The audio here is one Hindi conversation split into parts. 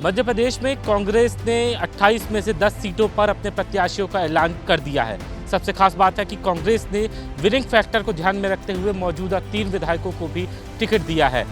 मध्य प्रदेश में कांग्रेस ने 28 में से 10 सीटों पर अपने प्रत्याशियों का ऐलान कर दिया है। सबसे खास बात है कि कांग्रेस ने विनिंग फैक्टर को ध्यान में रखते हुए मौजूदा 3 विधायकों को भी टिकट दिया है।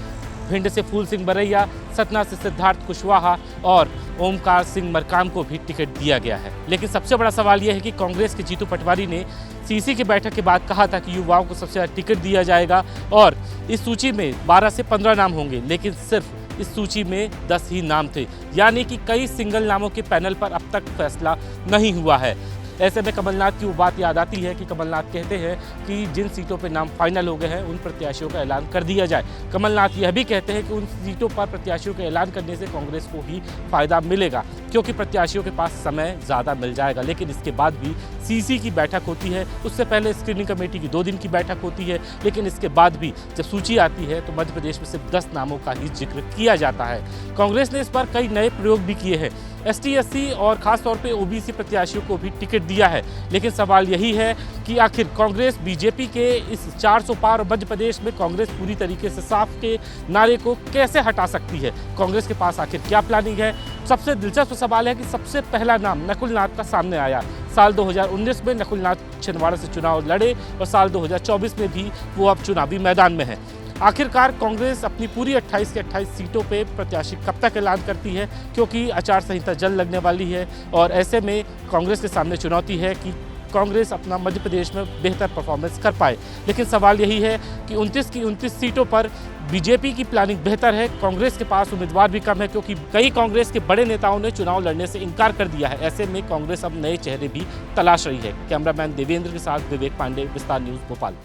भिंड से फूल सिंह बरैया, सतना से सिद्धार्थ कुशवाहा और ओमकार सिंह मरकाम को भी टिकट दिया गया है। लेकिन सबसे बड़ा सवाल यह है कि कांग्रेस के जीतू पटवारी ने सीसी की बैठक के बाद कहा था कि युवाओं को सबसे ज़्यादा टिकट दिया जाएगा और इस सूची में 12 से 15 नाम होंगे, लेकिन सिर्फ इस सूची में 10 ही नाम थे, यानी कि कई सिंगल नामों के पैनल पर अब तक फैसला नहीं हुआ है। ऐसे में कमलनाथ की वो बात याद आती है कि कमलनाथ कहते हैं कि जिन सीटों पर नाम फाइनल हो गए हैं उन प्रत्याशियों का ऐलान कर दिया जाए। कमलनाथ यह भी कहते हैं कि उन सीटों पर प्रत्याशियों का ऐलान करने से कांग्रेस को ही फायदा मिलेगा, क्योंकि प्रत्याशियों के पास समय ज़्यादा मिल जाएगा। लेकिन इसके बाद भी सीसी की बैठक होती है, उससे पहले स्क्रीनिंग कमेटी की 2 दिन की बैठक होती है, लेकिन इसके बाद भी जब सूची आती है तो मध्य प्रदेश में सिर्फ 10 नामों का ही जिक्र किया जाता है। कांग्रेस ने इस बार कई नए प्रयोग भी किए हैं। ST SC और खासतौर पे OBC प्रत्याशियों को भी टिकट दिया है, लेकिन सवाल यही है कि आखिर कांग्रेस बीजेपी के इस 400 पार मध्य प्रदेश में कांग्रेस पूरी तरीके से साफ के नारे को कैसे हटा सकती है। कांग्रेस के पास आखिर क्या प्लानिंग है। सबसे दिलचस्प सवाल है कि सबसे पहला नाम नकुल नाथ का सामने आया। साल 2019 में नकुल नाथ छिंदवाड़ा से चुनाव लड़े और साल 2024 में भी वो अब चुनावी मैदान में है। आखिरकार कांग्रेस अपनी पूरी 28 की 28 सीटों पे प्रत्याशी कब तक ऐलान करती है, क्योंकि आचार संहिता जल्द लगने वाली है और ऐसे में कांग्रेस के सामने चुनौती है कि कांग्रेस अपना मध्य प्रदेश में बेहतर परफॉर्मेंस कर पाए। लेकिन सवाल यही है कि 29 की 29 सीटों पर बीजेपी की प्लानिंग बेहतर है, कांग्रेस के पास उम्मीदवार भी कम है, क्योंकि कई कांग्रेस के बड़े नेताओं ने चुनाव लड़ने से इनकार कर दिया है। ऐसे में कांग्रेस अब नए चेहरे भी तलाश रही है। कैमरामैन देवेंद्र के साथ विवेक पांडे, विस्तार न्यूज़, भोपाल।